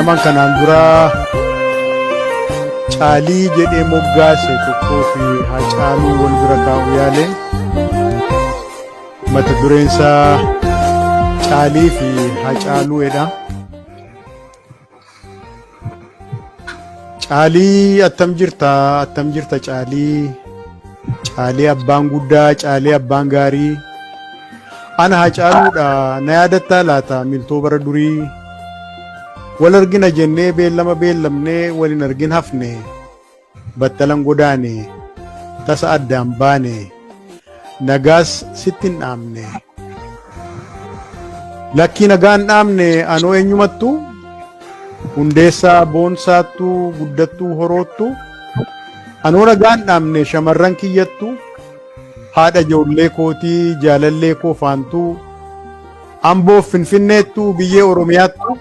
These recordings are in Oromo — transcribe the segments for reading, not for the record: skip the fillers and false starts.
naman kanaan dura Caalii jedhee moggaase tokkoo fi Haacaaluu wal bira kaa'u yaale mata dureen isaa Caalii fi Haacaaluudha. Caalii attam jirta Caalii? Caalii abbaan guddaa, Caalii abbaan gaarii. Ana Haacaaluudha na yaadatta laata miltoo bara durii. Wal argina jennee beellamnee walin argin hafne. Battalan godaane tasa addaan baane nagaas sittin dhaamne. Lakkii nagaan dhaamne anoo eenyumattu hundeessaa boonsaattu guddattuu horoottu anoo nagaan dhaamne shamarran kiyyattu haadha ijoollee kootii jaalallee koo faantuu Amboof Finfinneettu biyyee Oromiyaattu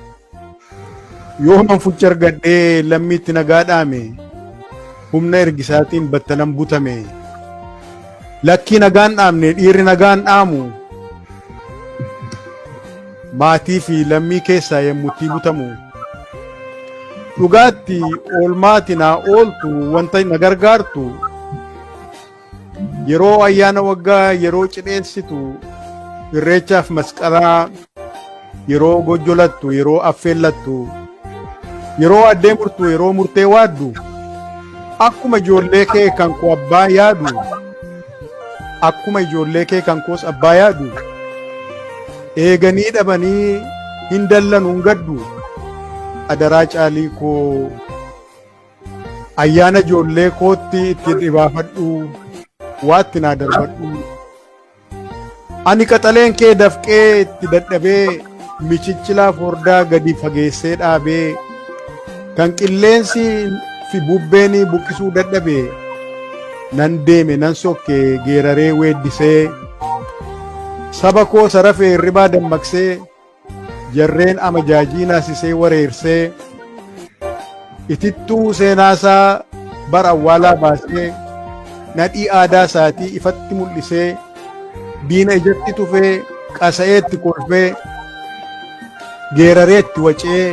yoo man fucha argadhee lammiitti nagaa dhaame humna ergisaatiin battalan butame. Lakkii nagaan dhaamne dhiirri nagaan dhaamu maatii fi lammii keessaa yemmutti butamu. Dhugaatti oolmaati naa ooltu wanta na gargaartu yeroo ayyaana waggaa yeroo cidheessitu irreechaaf masqalaa yeroo gojjolattu yeroo affeellattu yeroo addee murtu yeroo murtee waaddu akkuma ijoollee kee kan koo abbaa yaadu akkuma ijoollee kee kan koos abbaa yaadu eeganii dhabanii hin dallanuun gaddu adaraa Caalii koo ayyaana ijoollee kootti itti dhibaafadhu waatti naa darbadhu. Ani qaxaleen kee dafqee itti dadhabee michichilaa fordaa gadi fageessee dhaabee kan qilleensi fi bubbeen buqqisuu dadhabee nan deeme nan sokke geeraree weeddisee saba koo sarafee hirribaa dammaqsee jarreen amajaajii naasisee wareersee itittuu seenaasaa bara awwaalaa baasee nadhii aadaa isaatii ifatti mul'isee diina ijatti tufee qasa'eetti kolfee geerareetti wacee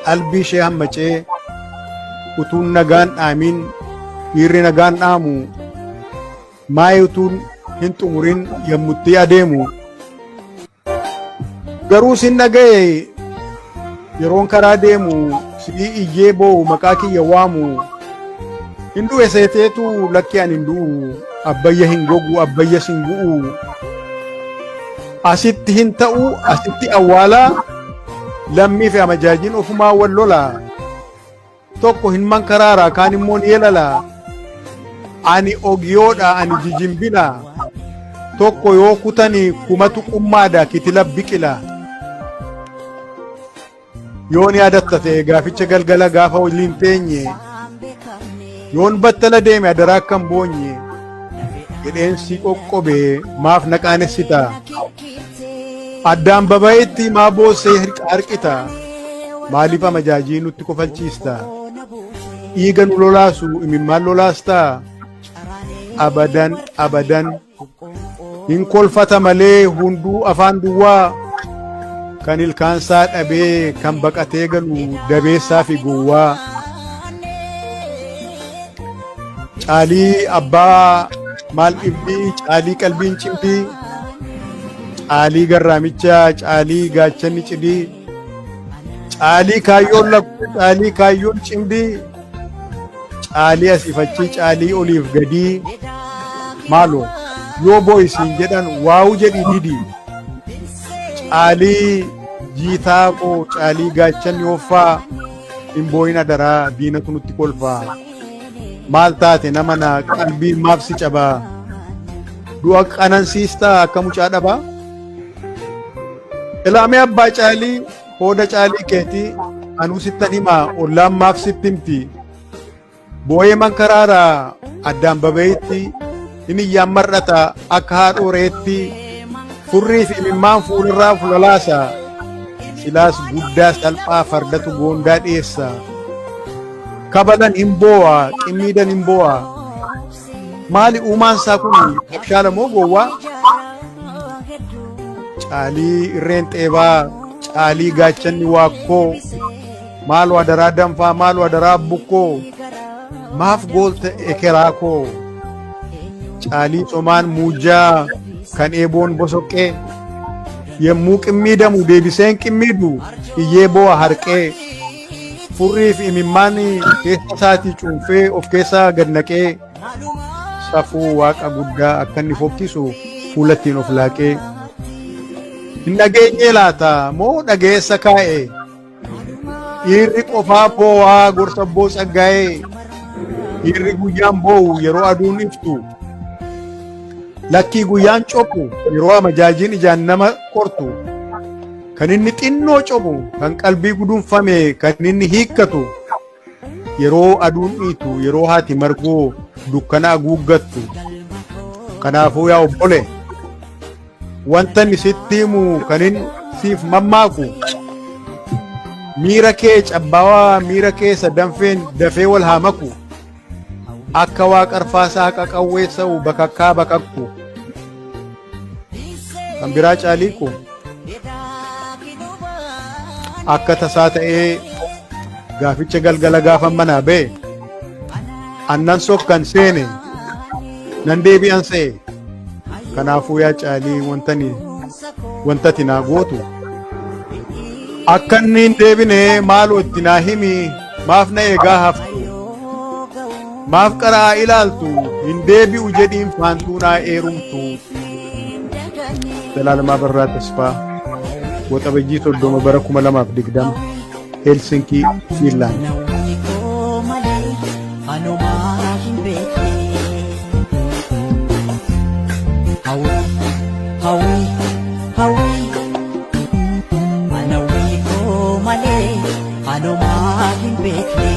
qalbii ishee hammacee utuun nagaan dhaamin dhiirri nagaan dhaamu maayii utuun hin xumurin yemmutti adeemu. Garuu sin dhaga'e yeroon karaa deemu si'ii iyyee boo'u maqaa kiyya waamu hin du'e seeteetu lakkii an hin du'u abbayya hin gogu abbayya sin gu'u asitti hin ta'u asitti awwaalaa lammii fi amajaajiin ofumaa wal lolaa tokko hin mankaraaraa kaan immoo ni yelalaa ani ogiyoodha ani jijimbila tokko yoo kutanii kumatu qummaadha kitila biqila. Yoon yaadatta ta'e gaaficha galgala gaafa waliin teenye yoon battala deeme adaraa akkan boonye jedheensi qoqqobee maaf naqaanessita addaan baba'etti maa boossee harqita maaliif amajaajii nutti kofalchiista dhiiga nu lolaasu imimmaan lolaastaa abadan hin kolfata malee hunduu afaan duwwaa kan ilkaansaa dhabee kan baqatee galu dabeessaa fi gowwaa. Caalii abbaa maal dhibbii Caalii qalbiin cimdii Caalii garraamichaa Caalii gaachanni cidii Caalii kaayyoon lakkuu Caalii kaayyoon cimdii Caalii asifachii Caalii oliif gadii maaloo yoo boo'isiin jedhan waa'u jedhi didii. Caalii jiitaa koo Caalii gaachanni hoffaa hin boo'in adaraa diinatu nutti kolfaa maal taate nama na qalbiin maaf si cabaa du'a qanansiistaa akka mucaa dhabaa. Ilaamee abbaa Caalii hooda Caalii keetii anuu sittan himaa ollaan maaf sitti himti boo'ee mankaraaraa addaan baba'eetti inni iyyaan mar'ata akka haadhoo reetti furrii fi imimmaan fuulirraa fulalaasa silaas guddaa salphaa fardatu goondaa dhiyeessa kabalan hin boo'a qimmiidan hin boo'a maali uumaan isaa kun abshaala moo gowwaa. Caalii irreen xeebaa Caalii gaachanni waakkoo maal wadaraa danfaa maal wadaraa bukkoo maaf goolte ekeraa koo caalii somaan muujaa kan eeboon bosoqqee yemmuu qimmiidamu deebiseen qimmiidu iyyee boo'a harqee furriif imimmaan keessa isaatii cuunfee of keessaa gad naqee safuu waaqa guddaa akka inni fokkisu fuulattiin of laaqee hin dhageenye laata moo dhageessa kaa'e dhiirri qofaa boo'aa gorsa boo saggaa'ee dhiirri guyyaan boo'u yeroo aduun iftu lakkii guyyaan cophu yeroo amajaajiin ijaan nama qortu kan inni xinnoo cophu kan qalbii gudunfame kan inni hiikkatu yeroo aduun dhiitu yeroo haati margoo dukkana aguuggattu kanaafuu yaa obbole wanta inni sitti himu kan inni siif mammaaku miira kee cabbaawaa miira keessa danfeen dafee wal haa maku akka waaqa arfaasaa qaqawweessa'u bakakkaa bakakku kan biraa caalii ko akka tasaa ta'ee gaaficha galgala gaafan manaa ba'e annan sokkan seene nan deebi'an se'e kanaafuu yaa caalii wantati naa gootu akka inni hin deebine maaloo itti naa himi maaf na eegaa haftu maaf qaraa ilaaltu hin deebi'u jedhiin faantuu naa eerumtu Zalaalama Abarraa Tasfaa waxabajjii 30 bara 2020 Helsinkii Fiinlaand. Anawiko male, ano mahing bekle.